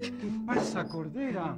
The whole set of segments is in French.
¿Qué pasa, Cordera?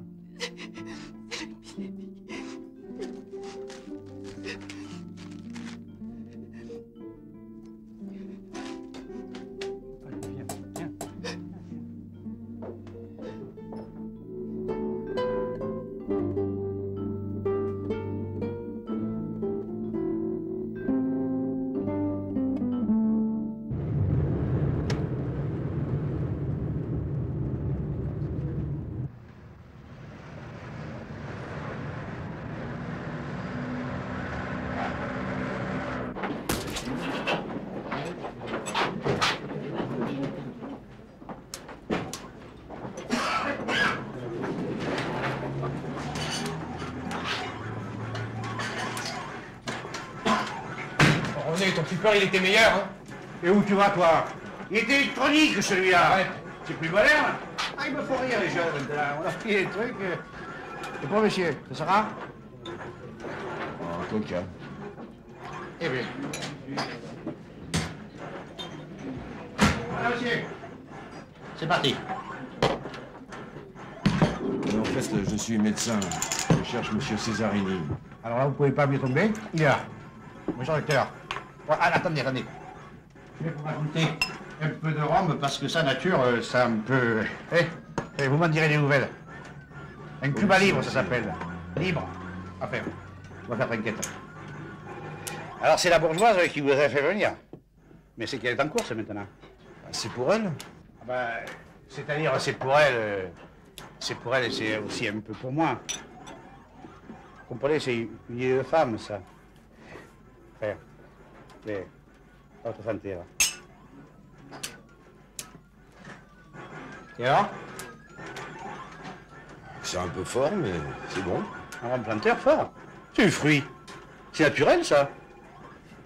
Ton flipper, il était meilleur, hein. Et où tu vas, toi? Il était électronique, celui-là. Ouais. C'est plus moderne. Ah, il me faut rire, les jeunes, maintenant. On a pris des trucs. Et pour monsieur, ça sera? Oh, coca. Eh bien. Voilà, monsieur. C'est parti. En fait, je suis médecin. Je cherche monsieur Césarini. Alors là, vous pouvez pas mieux tomber. Il est là. Monsieur le docteur. Bon, attendez. Je vais vous rajouter un peu de rhum parce que sa nature, ça un peu... vous m'en direz des nouvelles. Un Cuba libre, ça s'appelle. Libre. Enfin, on va faire trinquette. Alors, c'est la bourgeoise qui vous a fait venir. Mais c'est qu'elle est en course maintenant. C'est pour elle? Ah ben, c'est-à-dire, c'est pour elle et c'est aussi un peu pour moi. Vous comprenez, c'est une idée de femme, ça. Enfin, mais, votre santé, là. Et alors? C'est un peu fort, mais c'est bon. Un planteur fort. C'est un fruit. C'est naturel, ça.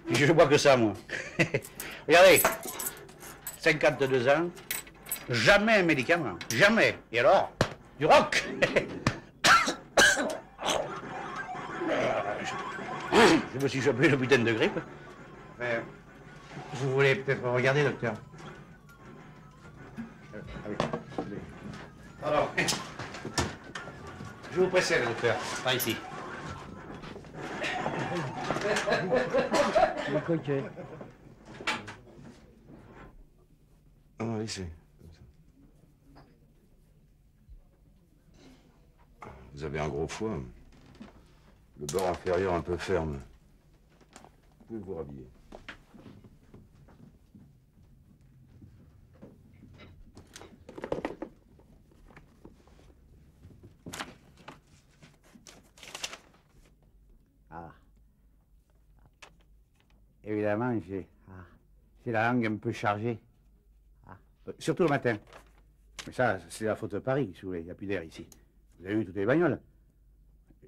Puis je bois que ça, moi. Regardez, 52 ans, jamais un médicament. Jamais. Et alors, du rock. Je me suis chopé le putain de grippe. Mais vous voulez peut-être regarder, docteur? Alors, je vous précède, docteur. Par ici. Ah, ici. Vous avez un gros foie. Le bord inférieur un peu ferme. Vous pouvez vous rhabiller. Ah. Évidemment, j'ai la langue un peu chargée. Ah. Surtout le matin. Mais ça, c'est la faute de Paris, si vous voulez. Il n'y a plus d'air ici. Vous avez vu toutes les bagnoles.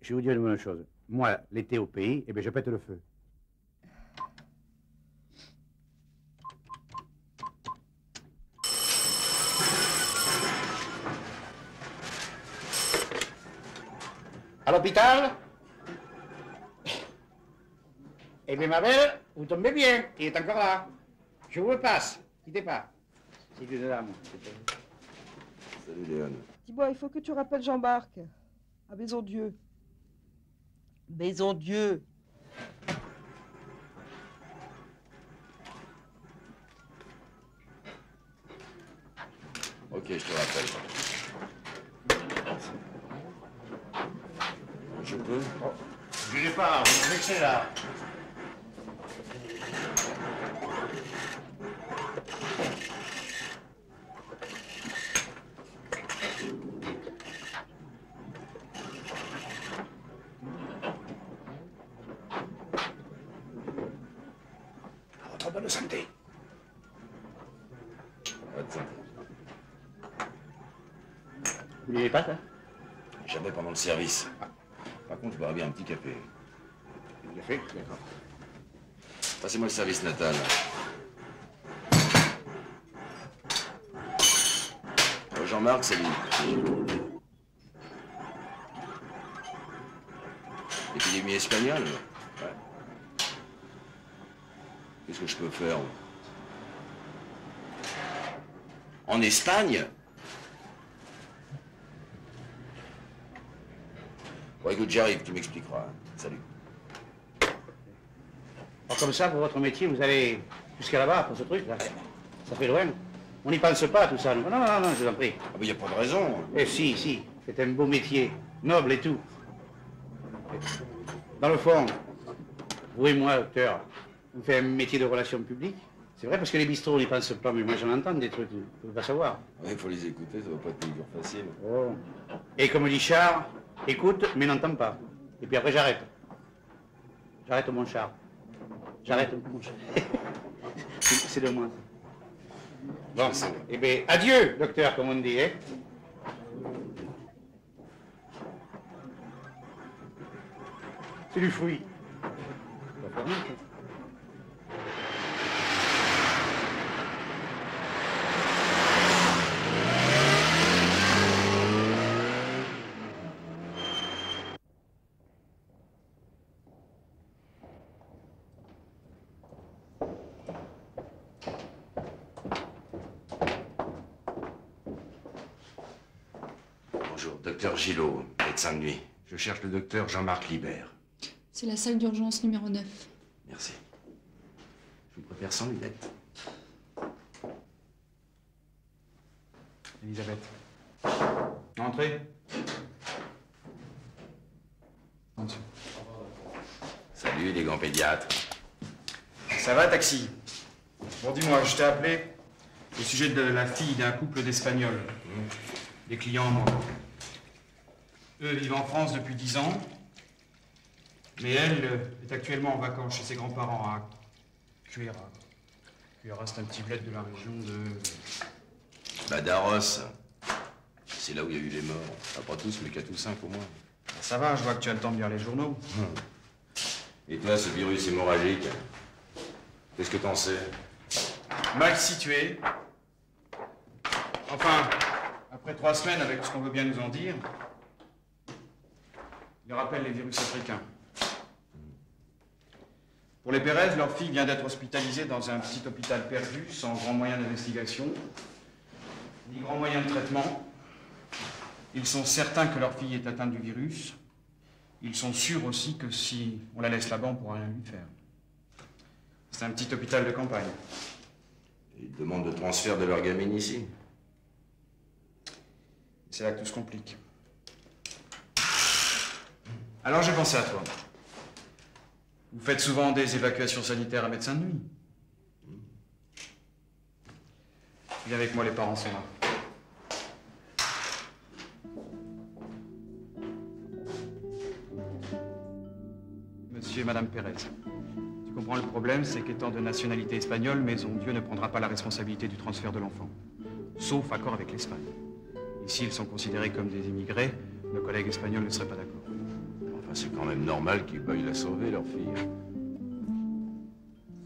Je vais vous dire une bonne chose. Moi, l'été au pays, eh bien, je pète le feu. À l'hôpital? Eh bien, ma belle, vous tombez bien. Il est encore là. Je vous le passe. Quittez pas. C'est une dame. Salut, Léon. Dis-moi, il faut que tu rappelles Jean-Marc. À Maison-Dieu. Maison-Dieu. Ok, je te rappelle. Je peux? Je n'ai pas, vous me vexez là. Vous voulez les pâtes, hein? Jamais pendant le service. Par contre, je boirais bien un petit café. Un café? D'accord. Passez-moi le service natal. Jean-Marc, c'est lui. Épidémie espagnole? Ouais. Qu'est-ce que je peux faire? En Espagne? Bon, écoute, j'arrive, tu m'expliqueras. Salut. Alors comme ça, pour votre métier, vous allez jusqu'à là-bas pour ce truc, là. Ça fait loin. On n'y pense pas, tout ça. Non, non, non, non, je vous en prie. Ah, mais y a pas de raison. Eh si, si, c'est un beau métier, noble et tout. Dans le fond, vous et moi, docteur, on fait un métier de relations publiques. C'est vrai parce que les bistrots, on n'y pense pas, mais moi j'en entends des trucs, vous ne pouvez pas savoir. Il faut les écouter, ça va pas être toujours facile. Oh. Et comme dit Charles, écoute, mais n'entends pas. Et puis après j'arrête. J'arrête mon Charles. J'arrête mon Charles. C'est de moi. Bon, eh bien, adieu, docteur, comme on dit, hein. C'est du fruit. Bonjour, docteur Gillot, médecin de nuit. Je cherche le docteur Jean-Marc Libert. C'est la salle d'urgence numéro 9. Merci. Je vous préfère sans lunettes. Elisabeth. Entrez. Attention. Salut, les grands pédiatres. Ça va, taxi? Bon, dis-moi, je t'ai appelé au sujet de la fille d'un couple d'Espagnols. Des clients à moi. Eux vivent en France depuis 10 ans. Mais elle est actuellement en vacances chez ses grands-parents à Cuera. Cuera, c'est un petit bled de la région de... Badaros. C'est là où il y a eu les morts. Enfin, pas tous, mais 4 ou 5 au moins. Ça va, je vois que tu as le temps de lire les journaux. Et toi, ce virus hémorragique, qu'est-ce que t'en sais? Mal situé. Enfin, après 3 semaines, avec ce qu'on veut bien nous en dire, il rappelle les virus africains. Pour les Pérez, leur fille vient d'être hospitalisée dans un petit hôpital perdu, sans grand moyen d'investigation, ni grand moyen de traitement. Ils sont certains que leur fille est atteinte du virus. Ils sont sûrs aussi que si on la laisse là-bas, on ne pourra rien lui faire. C'est un petit hôpital de campagne. Ils demandent le transfert de leur gamine ici. C'est là que tout se complique. Alors j'ai pensé à toi. Vous faites souvent des évacuations sanitaires à médecin de nuit. Viens avec moi, les parents sont là. Monsieur et Madame Pérez. Tu comprends le problème, c'est qu'étant de nationalité espagnole, Maison Dieu ne prendra pas la responsabilité du transfert de l'enfant. Sauf accord avec l'Espagne. Ici, ils sont considérés comme des immigrés. Nos collègues espagnols ne seraient pas d'accord. Enfin, c'est quand même normal qu'ils veuillent la sauver, leur fille.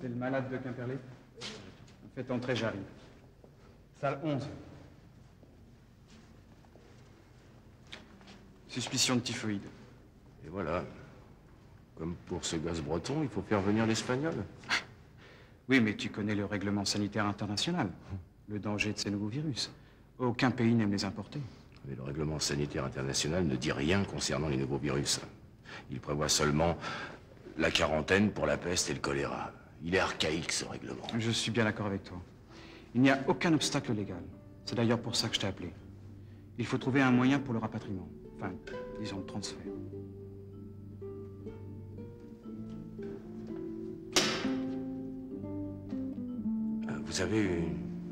C'est le malade de Quimperlé. Faites entrer, j'arrive. Salle 11. Suspicion de typhoïde. Et voilà. Comme pour ce gosse breton, il faut faire venir l'espagnol. Oui, mais tu connais le règlement sanitaire international. Le danger de ces nouveaux virus. Aucun pays n'aime les importer. Mais le règlement sanitaire international ne dit rien concernant les nouveaux virus. Il prévoit seulement la quarantaine pour la peste et le choléra. Il est archaïque, ce règlement. Je suis bien d'accord avec toi. Il n'y a aucun obstacle légal. C'est d'ailleurs pour ça que je t'ai appelé. Il faut trouver un moyen pour le rapatriement. Enfin, disons le transfert. Vous avez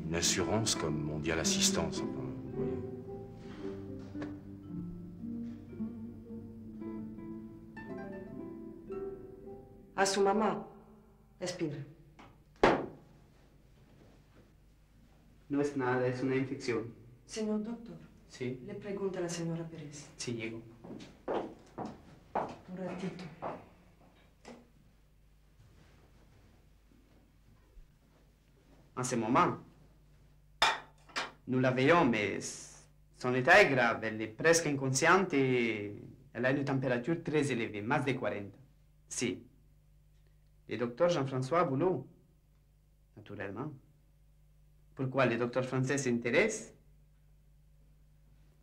une assurance comme Mondial Assistance, enfin, vous voyez. A su mamá. Respira. No es nada, es una infección. Señor doctor, Sì, Le pregunta la signora Perez. sì, llego. Un ratito. En ce moment, nous la veillons, mais son état est grave. Elle est presque inconsciente et elle a une température très élevée, más de 40. Si. Le docteur Jean-François Boulot, naturellement. Pourquoi le docteur français s'intéresse?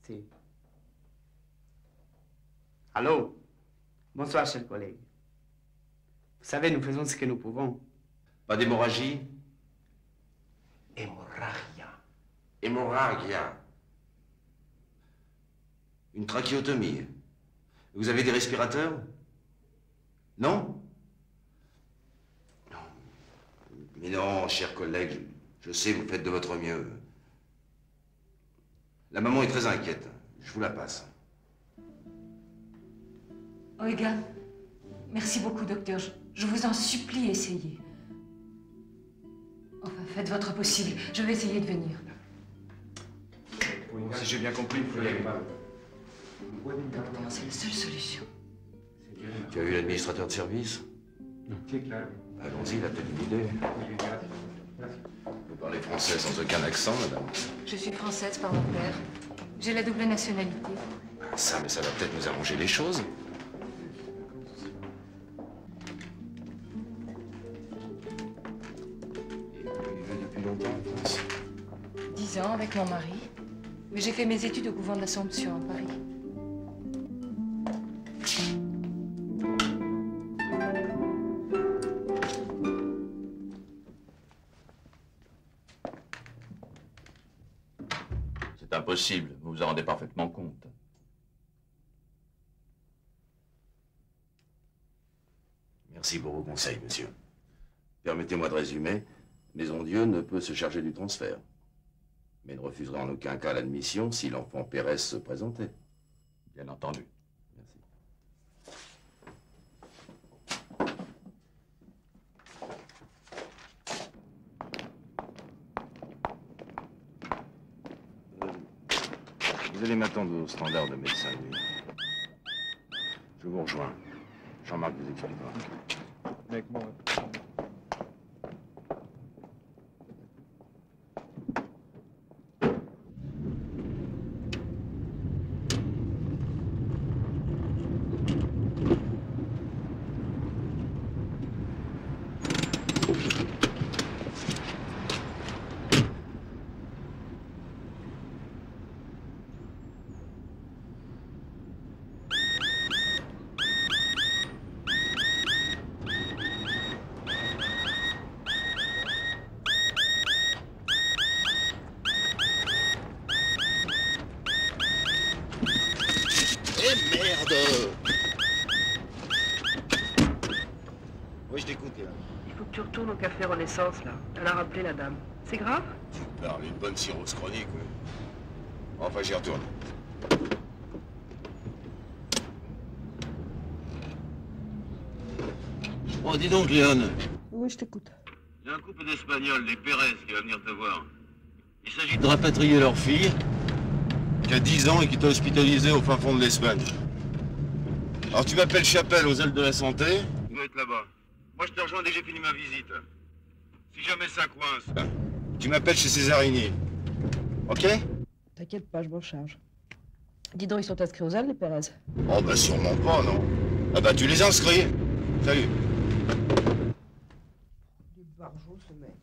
Si. Allô? Bonsoir, chers collègues. Vous savez, nous faisons ce que nous pouvons. Pas d'hémorragie? Hémorragia. Hémorragia. Une trachéotomie. Vous avez des respirateurs? Non? Non. Mais non, chers collègues, je sais, vous faites de votre mieux. La maman est très inquiète. Je vous la passe. Oiga, merci beaucoup, docteur. Je vous en supplie, essayez. Enfin, faites votre possible. Je vais essayer de venir. Si j'ai bien compris, il faut y aller. Docteur, c'est la seule solution. Tu as eu l'administrateur de service? Allons-y, il a peut-être une idée. Vous parlez français sans aucun accent, madame? Je suis française par mon père. J'ai la double nationalité. Ça, mais ça va peut-être nous arranger les choses. Et vous vivez depuis longtemps en France? 10 ans avec mon mari. Mais j'ai fait mes études au couvent de l'Assomption à Paris. C'est impossible, vous vous en rendez parfaitement compte. Merci pour vos conseils, monsieur. Permettez-moi de résumer. Maison Dieu ne peut se charger du transfert, mais ne refusera en aucun cas l'admission si l'enfant Pérez se présentait. Bien entendu. Merci. Vous allez m'attendre au standard de médecin de nuit. Je vous rejoins. Jean-Marc vous expliquera. Avec moi. Oui, je t'écoute, là. Il faut que tu retournes au café Renaissance, là. Elle a rappelé la dame. C'est grave? Tu parles une bonne cirrhose chronique, oui. Enfin, j'y retourne. Oh, dis donc, Léon. Oui, je t'écoute. Il y a un couple d'Espagnols, les Pérez, qui va venir te voir. Il s'agit de rapatrier leur fille, qui a 10 ans et qui est hospitalisée au fin fond de l'Espagne. Alors tu m'appelles Chapelle aux ailes de la santé. Tu dois être là-bas. Moi je te rejoins dès que j'ai fini ma visite. Si jamais ça coince, tu m'appelles chez Césarini. Ok? T'inquiète pas, je m'en charge. Dis donc, ils sont inscrits aux ailes, les Pérez? Oh bah sûrement pas, non. Ah bah tu les inscris. Salut. Du barjot, ce mec.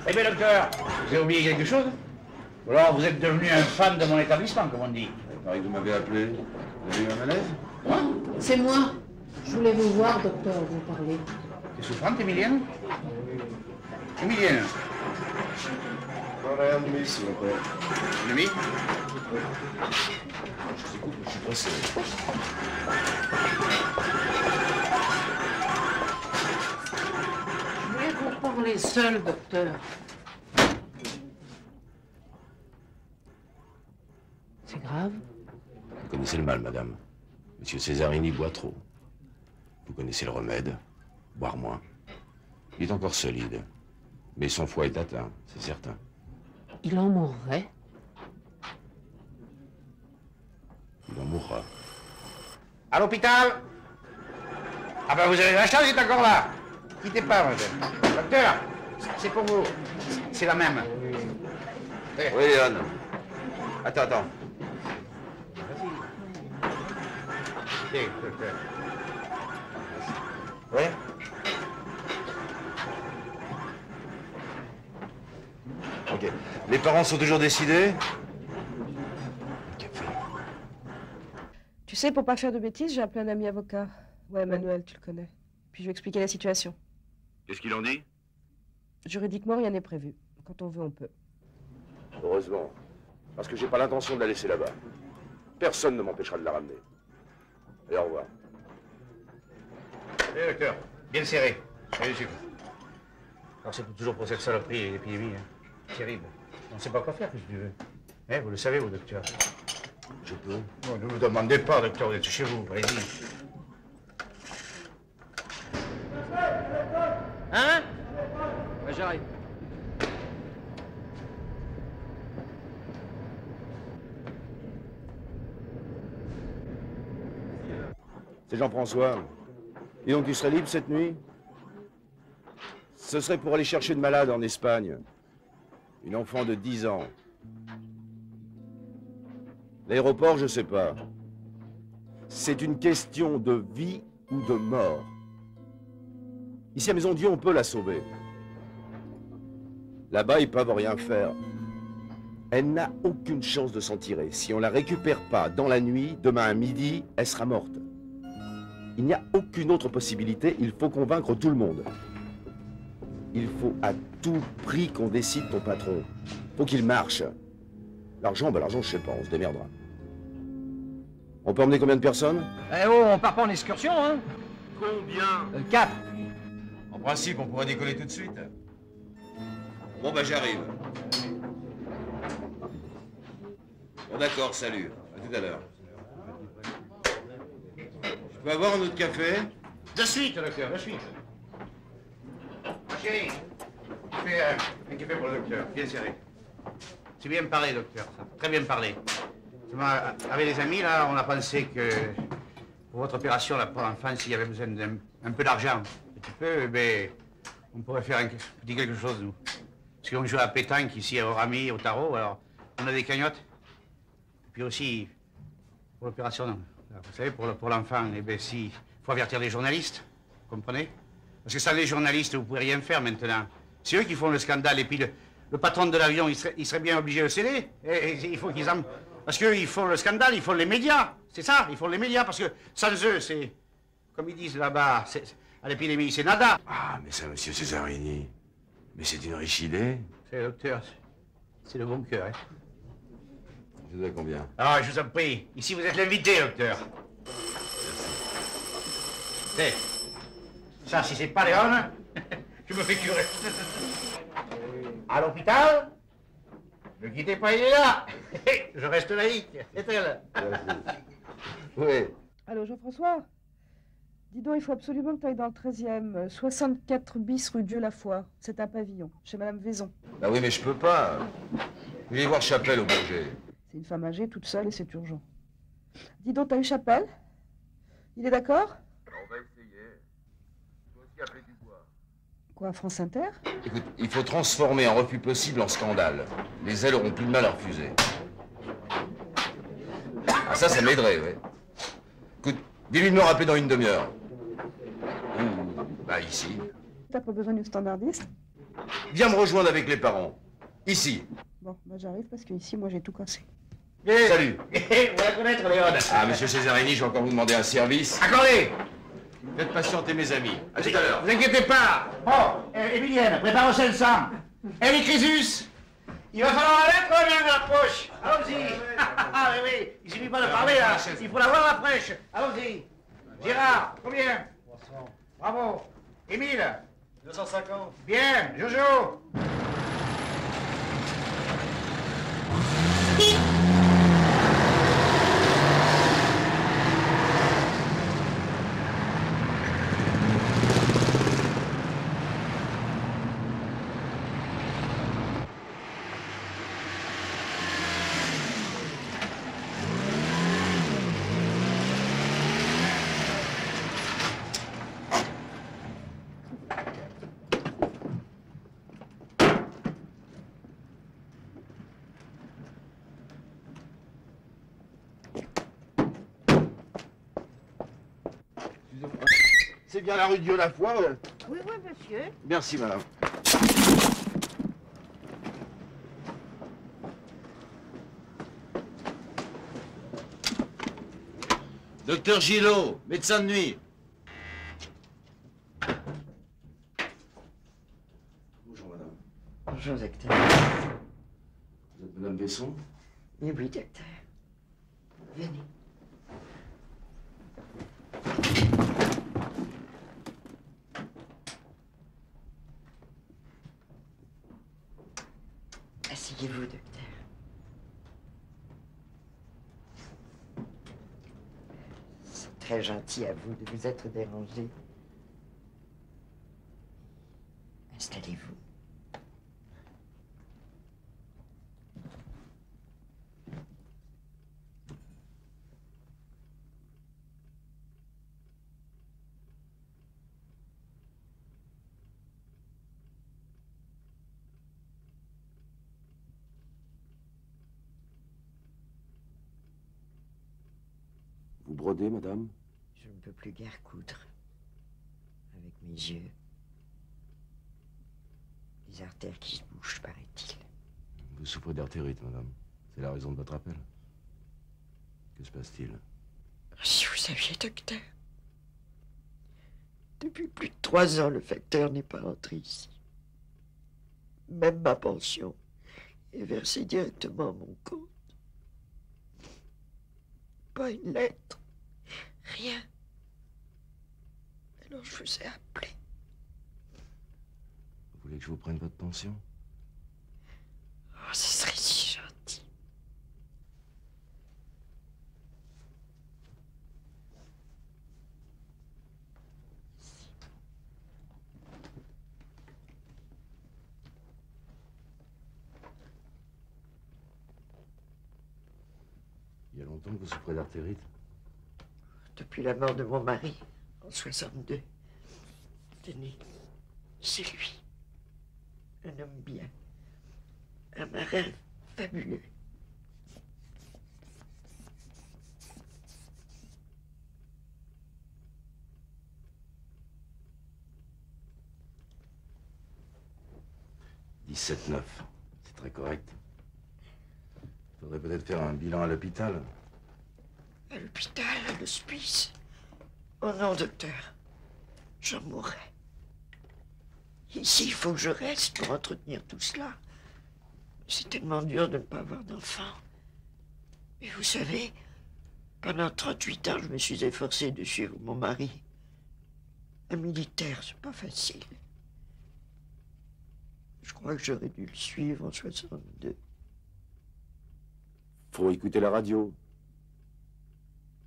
Eh bien, docteur, vous avez oublié quelque chose? Alors, vous êtes devenu un fan de mon établissement, comme on dit. Pareil que vous m'avez appelé. Vous avez eu un malaise? Moi? C'est moi. Je voulais vous voir, docteur, vous parler. T'es souffrante, Emilienne? Emilienne? Rien de mis, s'il vous plaît. Demi? Je vous écoute, je suis pressé. Je voulais vous parler seul, docteur. C'est grave? Vous connaissez le mal, madame. Monsieur Césarini boit trop. Vous connaissez le remède. Boire moins. Il est encore solide. Mais son foie est atteint, c'est certain. Il en mourrait? Il en mourra. À l'hôpital? Ah ben vous avez la chance, il est encore là. Quittez pas, madame. Docteur, c'est pour vous. C'est la même. Oui, Léon. Attends. Tiens, docteur. Oui? Ok. Les parents sont toujours décidés? Café. Tu sais, pour pas faire de bêtises, j'ai appelé un ami avocat. Ouais, Manuel, tu le connais. Puis je lui ai expliqué la situation. Qu'est-ce qu'il en dit? Juridiquement, rien n'est prévu. Quand on veut, on peut. Heureusement. Parce que j'ai pas l'intention de la laisser là-bas. Personne ne m'empêchera de la ramener. Et au revoir. Eh, docteur, bien serré. Allez, sucre. Alors c'est toujours pour cette saloperie et l'épidémie. Hein. Terrible. On ne sait pas quoi faire, qu'est-ce que tu veux. Eh, vous le savez, vous, docteur. Je peux? Bon, ne vous demandez pas, docteur, vous êtes chez vous. Allez-y. Hein? Ouais, j'arrive. C'est Jean-François. Et donc tu serais libre cette nuit? Ce serait pour aller chercher une malade en Espagne. Une enfant de 10 ans. L'aéroport, je sais pas. C'est une question de vie ou de mort. Ici à Maison Dieu, on peut la sauver. Là-bas, ils peuvent rien faire. Elle n'a aucune chance de s'en tirer. Si on la récupère pas dans la nuit, demain à midi, elle sera morte. Il n'y a aucune autre possibilité, il faut convaincre tout le monde. Il faut à tout prix qu'on décide ton patron. Faut qu'il marche. L'argent, je sais pas, on se démerdera. On peut emmener combien de personnes? Eh oh, on part pas en excursion, hein? Combien? 4. En principe, on pourrait décoller tout de suite. Bon, bah j'arrive. Bon, d'accord, salut. À tout à l'heure. Je peux avoir un autre café? De suite, docteur, de suite. Ma chérie, fais un café pour le docteur, bien serré. C'est bien parlé, docteur, ça. Très bien parlé. Avec les amis, là, on a pensé que pour votre opération, là, pour l'enfant, s'il y avait besoin d'un peu d'argent, un petit peu, mais on pourrait faire un petit quelque chose, nous. Parce qu'on joue à pétanque ici, au rami, au tarot, alors on a des cagnottes. Et puis aussi, pour l'opération, vous savez, pour l'enfant, eh bien, si, faut avertir les journalistes, vous comprenez? Parce que sans les journalistes, vous pouvez rien faire maintenant. C'est eux qui font le scandale, et puis le patron de l'avion, il serait bien obligé de céder. Et il faut qu'ils en... Parce qu'eux, ils font le scandale, ils font les médias. C'est ça, ils font les médias, parce que sans eux, c'est... Comme ils disent là-bas, à l'épidémie, c'est nada. Ah, mais ça, monsieur Césarini. Mais c'est une riche idée. C'est le docteur, c'est le bon cœur, hein. Je vous dois combien? Ah, je vous en prie. Ici, vous êtes l'invité, docteur. Hey, ça, si c'est pas Léon, je me fais curer. À l'hôpital? Ne quittez pas, il est là. Je reste laïque, c'est elle. Oui. Allô, Jean-François? Dis donc, il faut absolument que tu ailles dans le 13e, 64 bis rue Dieu-la-Foi. C'est un pavillon, chez Madame Vaison. Bah oui, mais je peux pas. Je vais voir Chapelle au Bourget. C'est une femme âgée, toute seule, et c'est urgent. Dis donc, t'as eu Chapelle? Il est d'accord? On va essayer. Je dois aussi appeler Dubois. Quoi, France Inter? Écoute, il faut transformer un refus possible en scandale. Les ailes auront plus de mal à refuser. Ah, ça m'aiderait, ouais. Écoute, dis-lui de me rappeler dans une demi-heure. Ou, bah, ici. T'as pas besoin d'une standardiste? Viens me rejoindre avec les parents. Ici. Bon, bah j'arrive parce qu'ici, moi, j'ai tout cassé. Salut. Vous la connaître, Léon. Ah, monsieur Césarini, je vais encore vous demander un service. Accordez. Faites patienter mes amis. À tout à l'heure. Vous inquiétez pas. Bon, Emilienne, prépare au 500. Les Crésus, il va falloir la mettre bien dans la poche. Allons-y. Ah oui, il suffit pas de parler, là. Il faut l'avoir la fraîche. Allons-y. Gérard, combien? 300. Bravo. Émile? 250. Bien. Jojo? C'est bien la rue Dieu la foi. Oui, oui, monsieur. Merci, madame. Docteur Gillot, médecin de nuit. Bonjour, madame. Bonjour, docteur. Vous êtes madame Besson? Oui, oui, docteur. Venez. Asseyez-vous, docteur. C'est très gentil à vous de vous être dérangé. Installez-vous. Vous brodez, madame? Je ne peux plus guère coudre. Avec mes yeux. Les artères qui se bouchent, paraît-il. Vous souffrez d'artérite, madame. C'est la raison de votre appel. Que se passe-t-il? Si vous saviez, docteur. Depuis plus de 3 ans, le facteur n'est pas rentré ici. Même ma pension est versée directement à mon compte. Pas une lettre. Rien. Alors je vous ai appelé. Vous voulez que je vous prenne votre pension? Oh, ce serait si gentil. Il y a longtemps que vous souffrez d'artérite? Depuis la mort de mon mari, en 62. Tenez, c'est lui. Un homme bien. Un marin fabuleux. « 17,9. C'est très correct. Faudrait peut-être faire un bilan à l'hôpital. À l'hôpital, à l'hospice. Oh non, docteur. J'en mourrai. Ici, il faut que je reste pour entretenir tout cela. C'est tellement dur de ne pas avoir d'enfant. Et vous savez, pendant 38 ans, je me suis efforcé de suivre mon mari. Un militaire, c'est pas facile. Je crois que j'aurais dû le suivre en 62. Faut écouter la radio.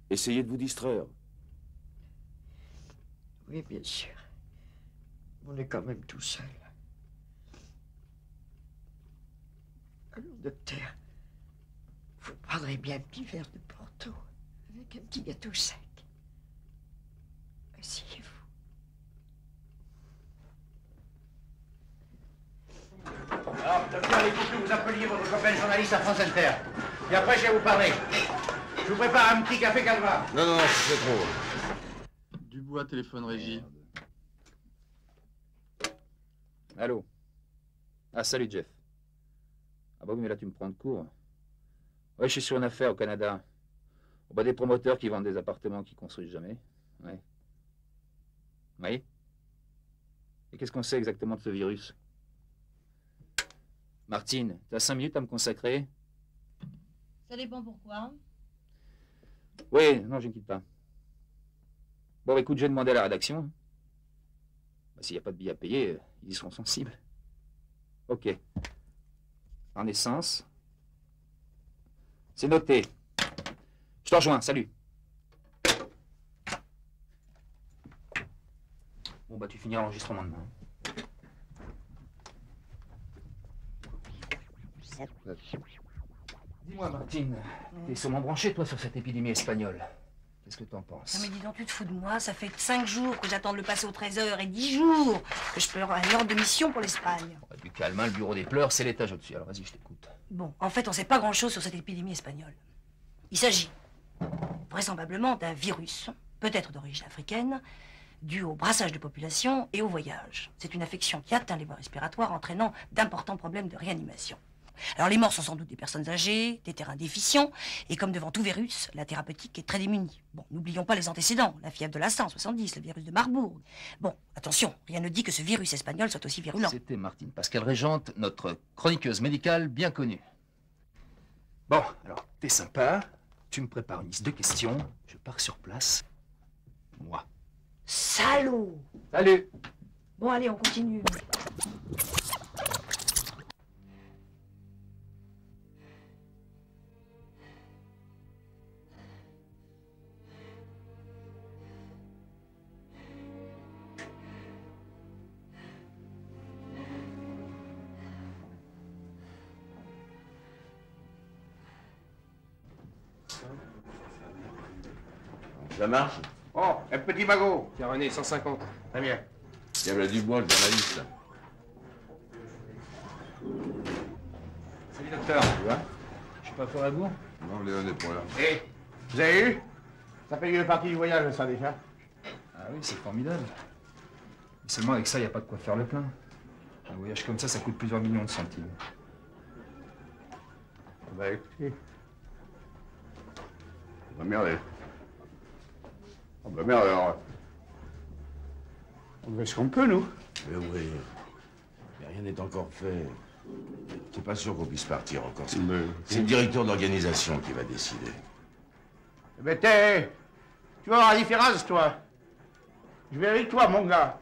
Essayez de vous distraire. Oui, bien sûr. On est quand même tout seul. Alors, docteur, vous prendrez bien un petit verre de Porto avec un petit gâteau sec. Asseyez-vous. Alors, docteur, il faut que vous appeliez votre copain journaliste à France Inter. Et après, je vais vous parler. Je vous prépare un petit café calva. Non, non, non, c'est trop. Dubois, téléphone régie. Allô? Ah, salut, Jeff. Ah bah oui, mais là, tu me prends de court. Ouais, je suis sur une affaire au Canada. Oh, bah, des promoteurs qui vendent des appartements qu'ils construisent jamais. Ouais. Oui. Et qu'est-ce qu'on sait exactement de ce virus? Martine, tu as 5 minutes à me consacrer? Ça dépend pourquoi. Oui, non, je ne quitte pas. Bon, bah, écoute, j'ai demandé à la rédaction. Bah, s'il n'y a pas de billets à payer, ils y seront sensibles. Ok. En naissance. C'est noté. Je te rejoins, salut. Bon, bah, tu finiras l'enregistrement demain. Dis-moi, Martine, t'es sûrement branchée, toi, sur cette épidémie espagnole. Qu'est-ce que t'en penses? Non mais dis donc, tu te fous de moi, ça fait 5 jours que j'attends de le passer au Trésor et 10 jours que je pleure un ordre de mission pour l'Espagne. Oh, du calme, hein, le bureau des pleurs, c'est l'étage au-dessus. Alors vas-y, je t'écoute. Bon, en fait, on sait pas grand-chose sur cette épidémie espagnole. Il s'agit vraisemblablement d'un virus, peut-être d'origine africaine, dû au brassage de population et au voyage. C'est une infection qui atteint les voies respiratoires, entraînant d'importants problèmes de réanimation. Alors les morts sont sans doute des personnes âgées, des terrains déficients, et comme devant tout virus, la thérapeutique est très démunie. Bon, n'oublions pas les antécédents, la fièvre de l'Astan, 70, le virus de Marbourg. Bon, attention, rien ne dit que ce virus espagnol soit aussi virulent. C'était Martine Pascal Régente, notre chroniqueuse médicale bien connue. Bon, alors, t'es sympa, tu me prépares une liste de questions, je pars sur place, moi. Salaud! Salut! Bon, allez, on continue. Ça marche? Oh, un petit magot. Tiens, René, 150. Très bien. Tiens, voilà Dubois, le journaliste. Salut, docteur. Tu vois? Je suis pas fort à bout? Non, Léon n'est pas là. Et vous avez eu? Ça paye une partie du voyage, ça, déjà. Ah oui, c'est formidable. Mais seulement avec ça, il n'y a pas de quoi faire le plein. Un voyage comme ça coûte plusieurs millions de centimes. Bah, écoutez. Bah, merde. Oh, bah, merde, alors. On fait ce qu'on peut, nous. Mais oui. Mais rien n'est encore fait. C'est pas sûr qu'on puisse partir encore. C'est le directeur de l'organisation qui va décider. Mais t'es... Tu vas voir la différence, toi. Je vais avec toi, mon gars.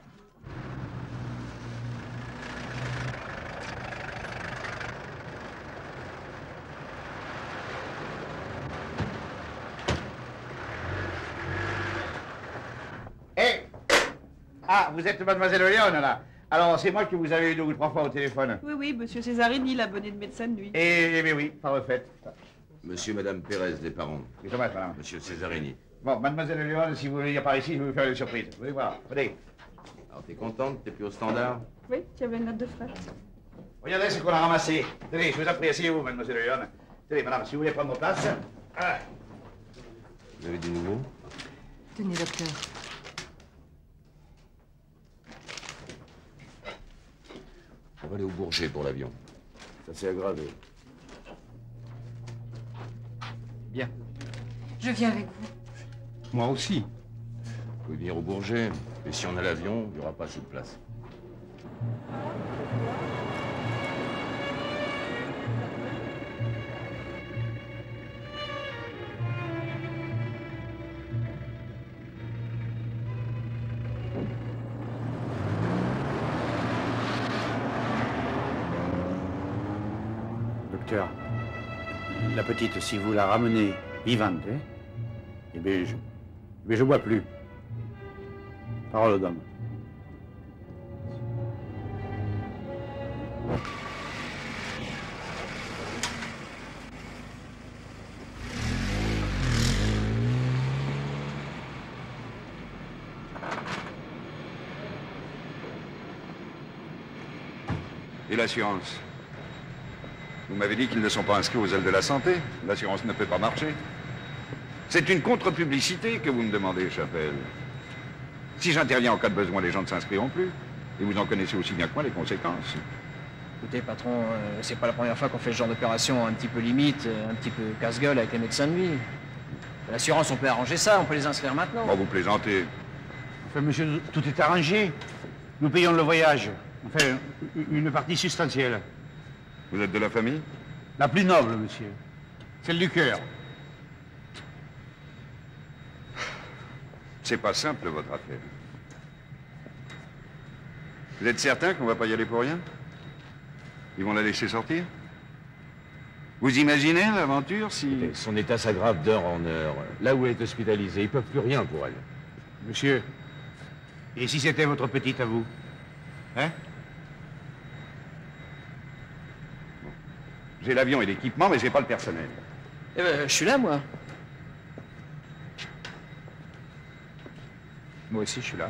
Hé! Ah, vous êtes mademoiselle Léon, là. Alors, c'est moi que vous avez eu 2 ou 3 fois au téléphone. Oui, oui, monsieur Césarini, l'abonné de médecin de nuit. Eh oui, pas refait. Monsieur et Madame Pérez, des parents. C'est dommage, madame. Monsieur Césarini. Bon, mademoiselle Léon, si vous voulez venir par ici, je vais vous faire une surprise. Vous allez voir. Venez. Alors, t'es contente? T'es plus au standard? Oui, tu avais une note de frais. Regardez ce qu'on a ramassé. Tenez, je vous en prie, asseyez-vous, mademoiselle Léon. Tenez, madame, si vous voulez prendre place. Ah. Vous avez des nouveaux? Tenez, docteur. On va aller au Bourget pour l'avion. Ça s'est aggravé. Bien. Je viens avec vous. Moi aussi. Vous pouvez venir au Bourget, mais si on a l'avion, il n'y aura pas assez de place. Docteur, la petite, si vous la ramenez vivante, hein, eh bien, je bois plus. Parole d'homme. Et l'assurance? Vous m'avez dit qu'ils ne sont pas inscrits aux ailes de la santé. L'assurance ne peut pas marcher. C'est une contre-publicité que vous me demandez, Chapelle. Si j'interviens en cas de besoin, les gens ne s'inscriront plus. Et vous en connaissez aussi bien que moi les conséquences. Écoutez, patron, c'est pas la première fois qu'on fait ce genre d'opération un petit peu limite, un petit peu casse-gueule avec les médecins de nuit. L'assurance, on peut arranger ça, on peut les inscrire maintenant. Bon, vous plaisantez. Enfin, monsieur, tout est arrangé. Nous payons le voyage. Enfin, une partie substantielle. Vous êtes de la famille? La plus noble, monsieur. Celle du cœur. C'est pas simple, votre affaire. Vous êtes certain qu'on va pas y aller pour rien? Ils vont la laisser sortir? Vous imaginez l'aventure si... Son état s'aggrave d'heure en heure. Là où elle est hospitalisée, ils peuvent plus rien pour elle. Monsieur, et si c'était votre petite à vous? Hein? J'ai l'avion et l'équipement, mais j'ai pas le personnel. Eh ben, je suis là, moi. Moi aussi, je suis là.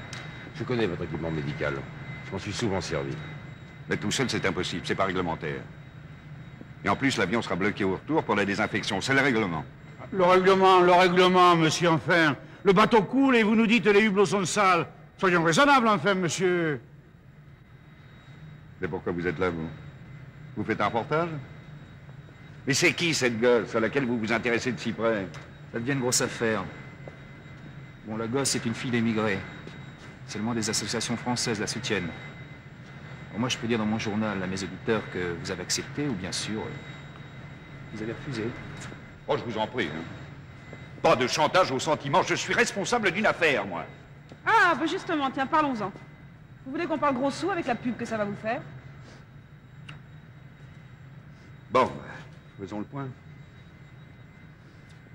Je connais votre équipement médical. Je m'en suis souvent servi. Mais tout seul, c'est impossible. C'est pas réglementaire. Et en plus, l'avion sera bloqué au retour pour la désinfection. C'est le règlement. Le règlement, monsieur, enfin. Le bateau coule et vous nous dites les hublots sont sales. Soyons raisonnables, enfin, monsieur. C'est pourquoi vous êtes là, vous? Vous faites un reportage? Mais c'est qui, cette gosse, à laquelle vous vous intéressez de si près? Ça devient une grosse affaire. Bon, la gosse, c'est une fille d'émigrés. Seulement des associations françaises la soutiennent. Bon, moi, je peux dire dans mon journal à mes auditeurs que vous avez accepté, ou bien sûr, vous avez refusé. Oh, je vous en prie. Hein. Pas de chantage au sentiment. Je suis responsable d'une affaire, moi. Ah, bah justement, tiens, parlons-en. Vous voulez qu'on parle gros sous avec la pub que ça va vous faire? Bon, faisons le point.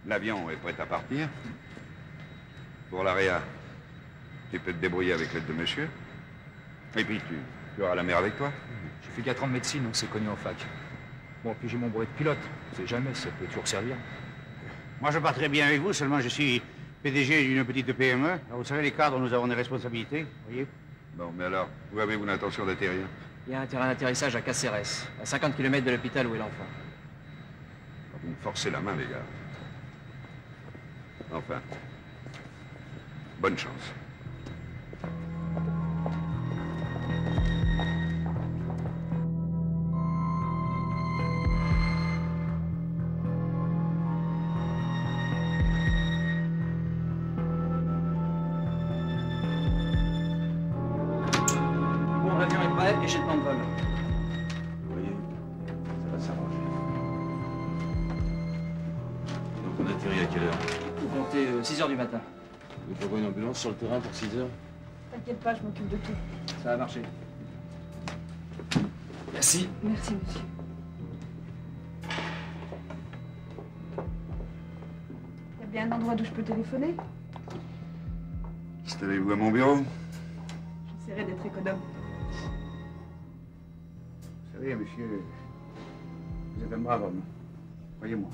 L'avion est prêt à partir. Pour l'AREA, tu peux te débrouiller avec l'aide de monsieur. Et puis tu auras la mère avec toi. J'ai fait 4 ans de médecine, on s'est connus en fac. Bon, puis j'ai mon brevet de pilote. On sait jamais, ça peut toujours servir. Moi, je pars très bien avec vous, seulement je suis PDG d'une petite PME. Alors, vous savez, les cadres, nous avons des responsabilités, voyez. Bon, mais alors, où avez-vous l'intention d'atterrir? Il y a un terrain d'atterrissage à Caceres, à 50 km de l'hôpital où est l'enfant. Vous me forcez la main, les gars. Enfin, bonne chance. Bon, l'avion est prêt et j'ai le plan de vol. Vous voyez, ça va s'arranger. Donc on atterrit à quelle heure? Vous comptez 6 h du matin. Vous prévoyez une ambulance sur le terrain pour 6 heures? T'inquiète pas, je m'occupe de tout. Ça va marcher. Merci. Merci, monsieur. Il y a bien un endroit d'où je peux téléphoner? Installez-vous à mon bureau. J'essaierai d'être économe. Vous savez, monsieur, vous êtes un brave homme. Voyez-moi.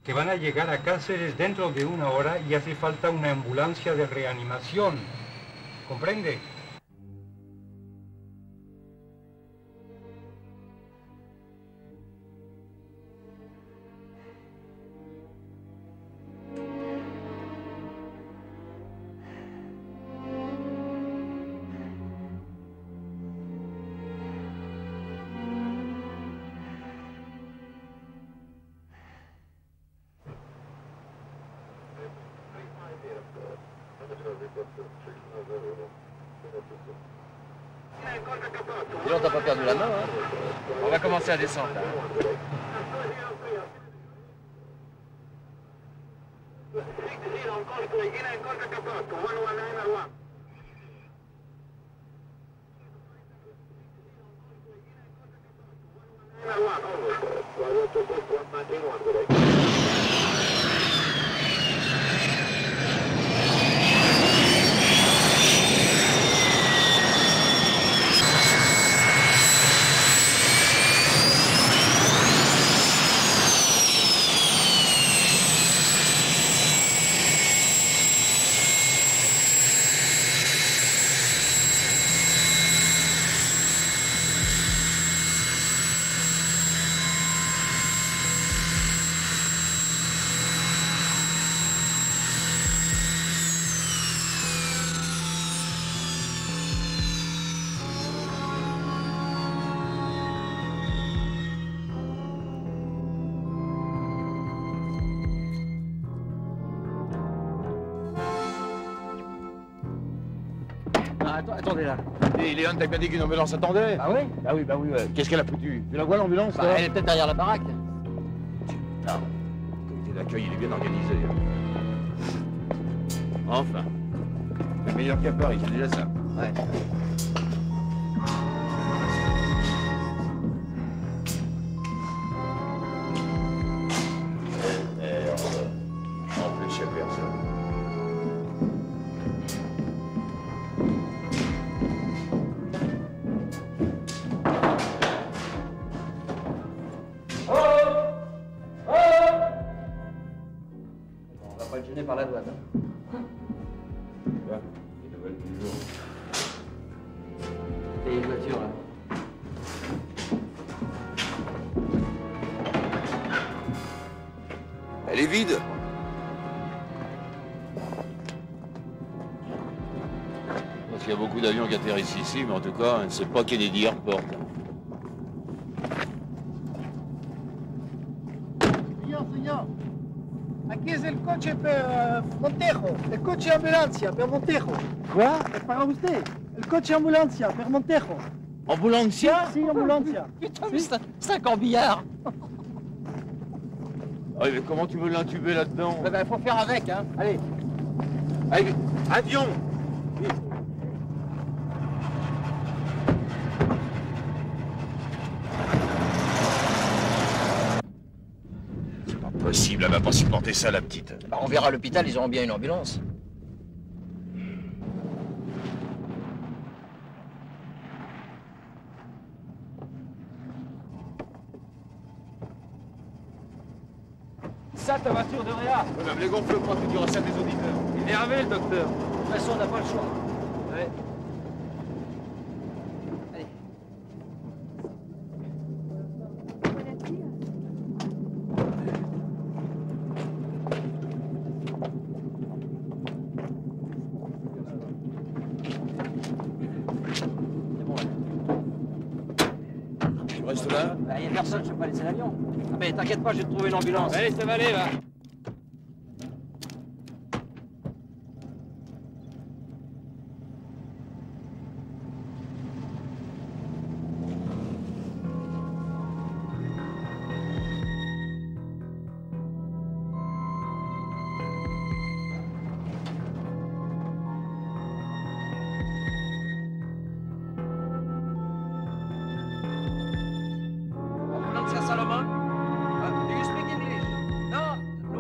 Que van a llegar a Cáceres dentro de 1 hora y hace falta una ambulancia de reanimación. ¿Comprende? Dis donc, t'as pas perdu la main, hein? On va commencer à descendre, là. Attendez là. Et Léon, t'as bien dit qu'une ambulance attendait? Ah oui? Bah oui, ouais. Qu'est-ce qu'elle a foutu? Tu la vois l'ambulance? Bah, elle est peut-être derrière la baraque. Non. Le comité d'accueil, il est bien organisé. Enfin. C'est meilleur qu'à Paris, c'est déjà ça. Ouais. Merde. En plus, il n'y a personne. Par la douane. Là, les nouvelles du jour. Et une voiture là. Elle est vide. Parce qu'il y a beaucoup d'avions qui atterrissent ici, mais en tout cas, c'est pas Kennedy Airport. Signor. Aquí es el coche Montejo, el coche ambulancia per Montejo. Quoi? Es para usted, el coche ambulancia per Montejo. Ambulancia? Si, ambulancia. Putain, mais c'est un corbillard. Ah oui, mais comment tu veux l'intuber là-dedans? Bah, faut faire avec, hein. Allez. Allez, avion! Vite. C'est pas possible, elle va pas supporter ça, la petite. Bah, on verra à l'hôpital, ils auront bien une ambulance. Ça, ta voiture de Réa. Ouais, mais les gonfle pas, tu diras ça à tes auditeurs. Il est énervé, le docteur. De toute façon, on n'a pas le choix. Ouais. Allez. Tu restes là? Bah, y a personne, je peux pas laisser l'avion. Ah, mais t'inquiète pas, je vais te trouver une ambulance. Allez, ça va aller, là. Ambulancia Salomon? Do you speak English? No,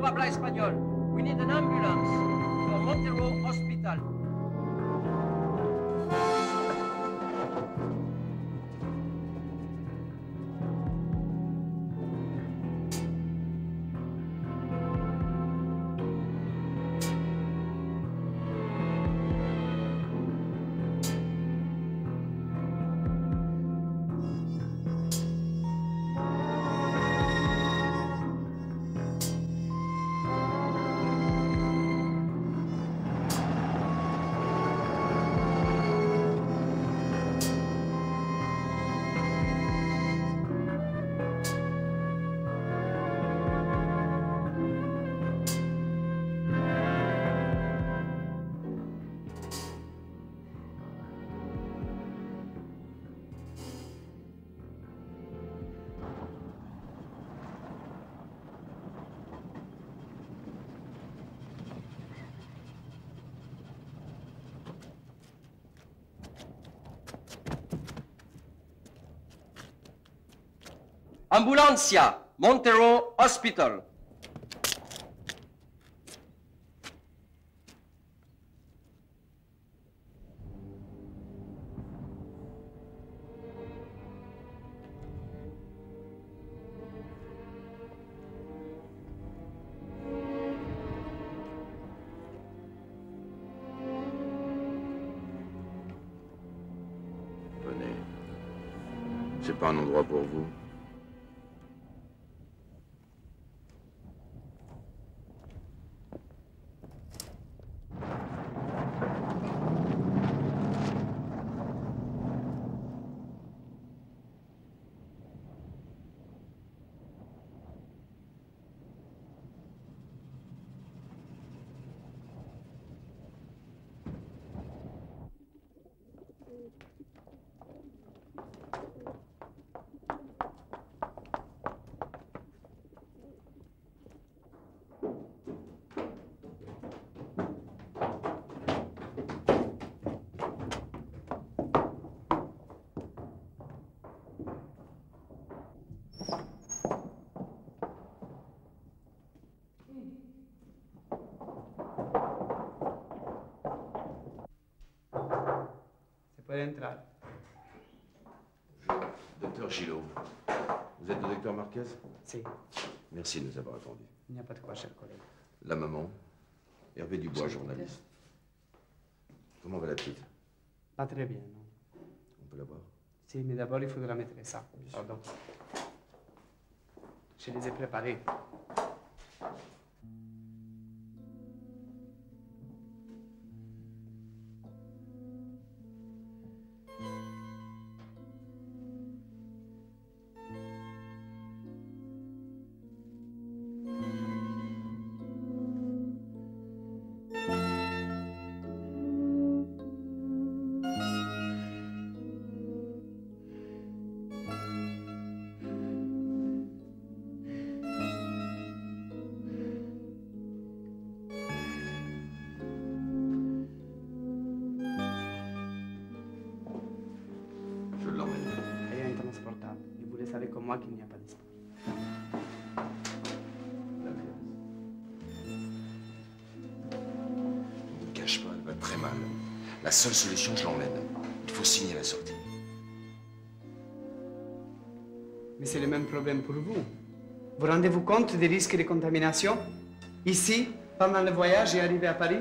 Ambulancia, Montero Hospital. Venez. C'est pas un endroit pour vous. Puede entrar. Docteur Gillot, vous êtes le docteur Marquez? Si. Merci de nous avoir attendu. Il n'y a pas de quoi, cher collègue. La maman, Hervé Dubois, journaliste. Comment va la petite? Pas très bien, non? On peut la voir? Si, mais d'abord il faudra mettre ça. Pardon. Je les ai préparés. Moi qu'il n'y a pas d'espoir. Ne me cache pas, elle va très mal. La seule solution, je l'emmène. Il faut signer la sortie. Mais c'est le même problème pour vous. Vous rendez-vous compte des risques de contamination? Ici, pendant le voyage et arrivé à Paris?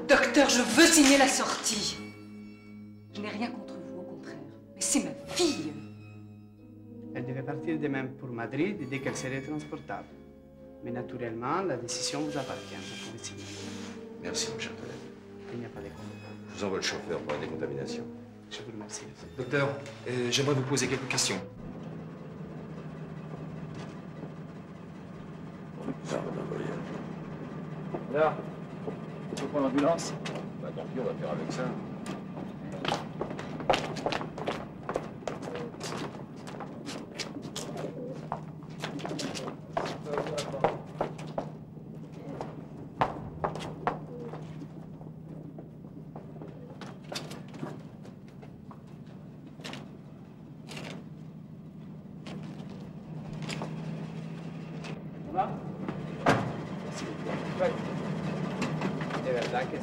Docteur, je veux signer la sortie. Je n'ai rien contre vous, au contraire. Mais c'est ma fille. Elle devait partir demain pour Madrid dès qu'elle serait transportable. Mais naturellement, la décision vous appartient. Vous pouvez signer. Merci, mon cher collègue. Il n'y a pas de quoi. Je vous envoie le chauffeur pour la décontamination. Je vous remercie. Docteur, j'aimerais vous poser quelques questions. Pardon, voyage. Là, il faut prendre l'ambulance. Bah tant pis, on va faire avec ça. De verdad que sí.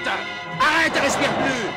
Arrête! Arrête, respire plus!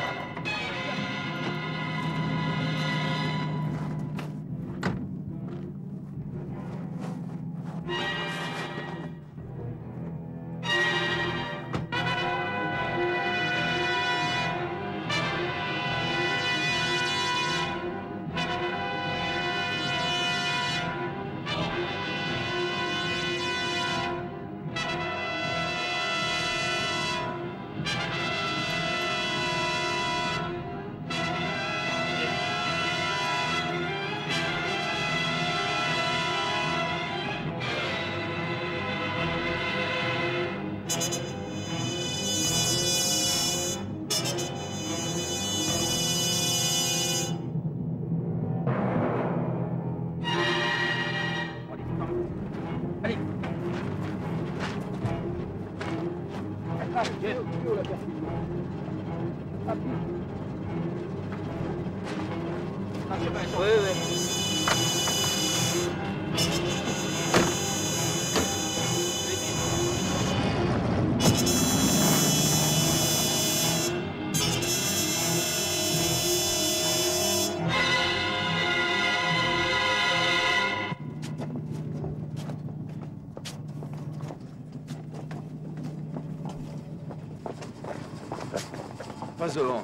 Pas devant.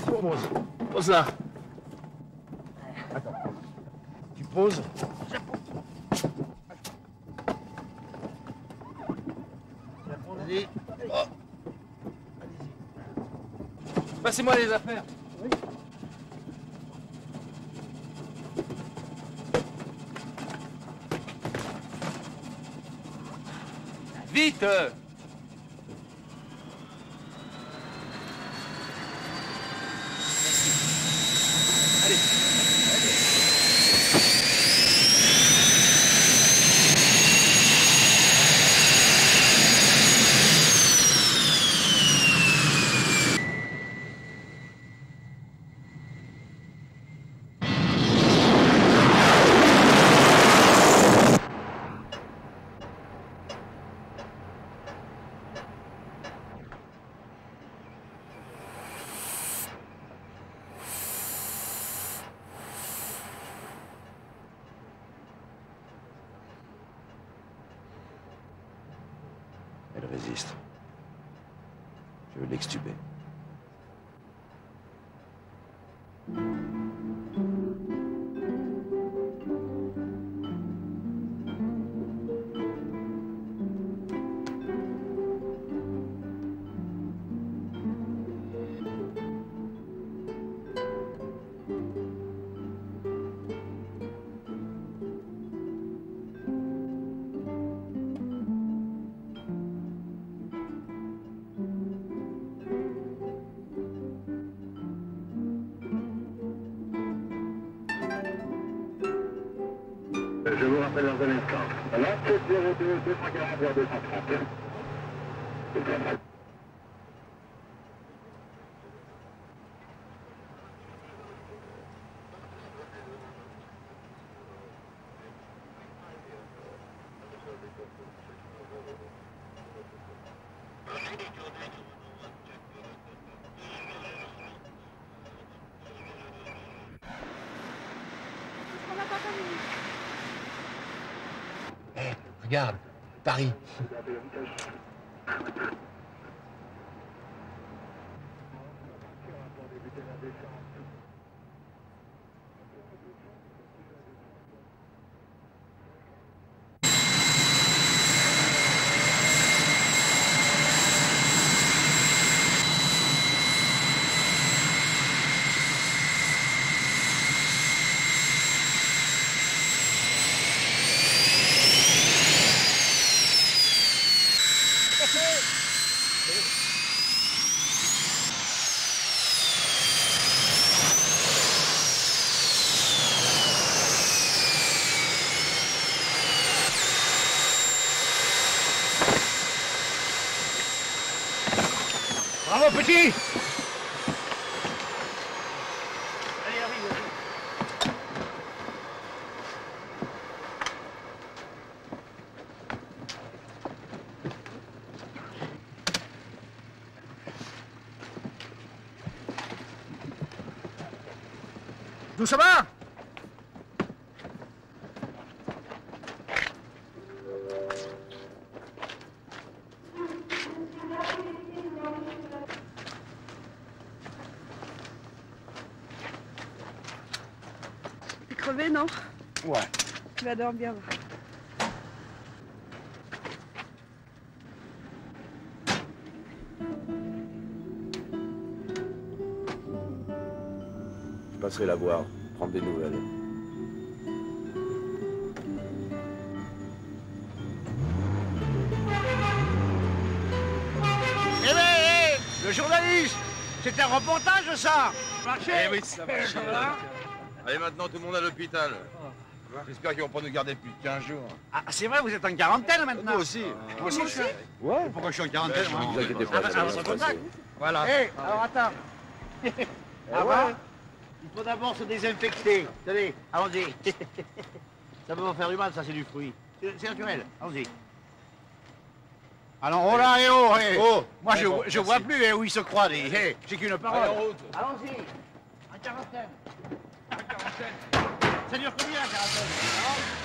Pose. Pose là. Attends. Tu poses. Allez. Oh. Allez-y. Passez-moi les affaires. Oui. Vite! Elle résiste. Je veux l'extuber. Je vous rappelle dans un instant. Là, 702 243 230. Regarde, Paris. Bravo, petit! Tout ça va? T'es crevé, non? Ouais. Tu vas dormir. Je passerai la voir, prendre des nouvelles. Eh ben, le journaliste, c'est un reportage, ça. Marché. Eh oui, ça marche. Allez, maintenant, tout le monde à l'hôpital. J'espère qu'ils vont pas nous garder plus de 15 jours. Ah, c'est vrai, vous êtes en quarantaine maintenant. Moi aussi. Moi aussi, je suis. Ouais. Pourquoi je suis en quarantaine? Ne vous inquiétez pas. À votre contact. Voilà. Hé, alors attends. Avant, il faut d'abord se désinfecter. Tenez, allons-y. Ça peut pas faire du mal, ça, c'est du fruit. C'est naturel, allons-y. Alors, oh là, hé. Moi, je vois plus où il se croit. Hé, j'ai qu'une parole. Allons-y. En quarantaine. Ça dure combien, la quarantaine?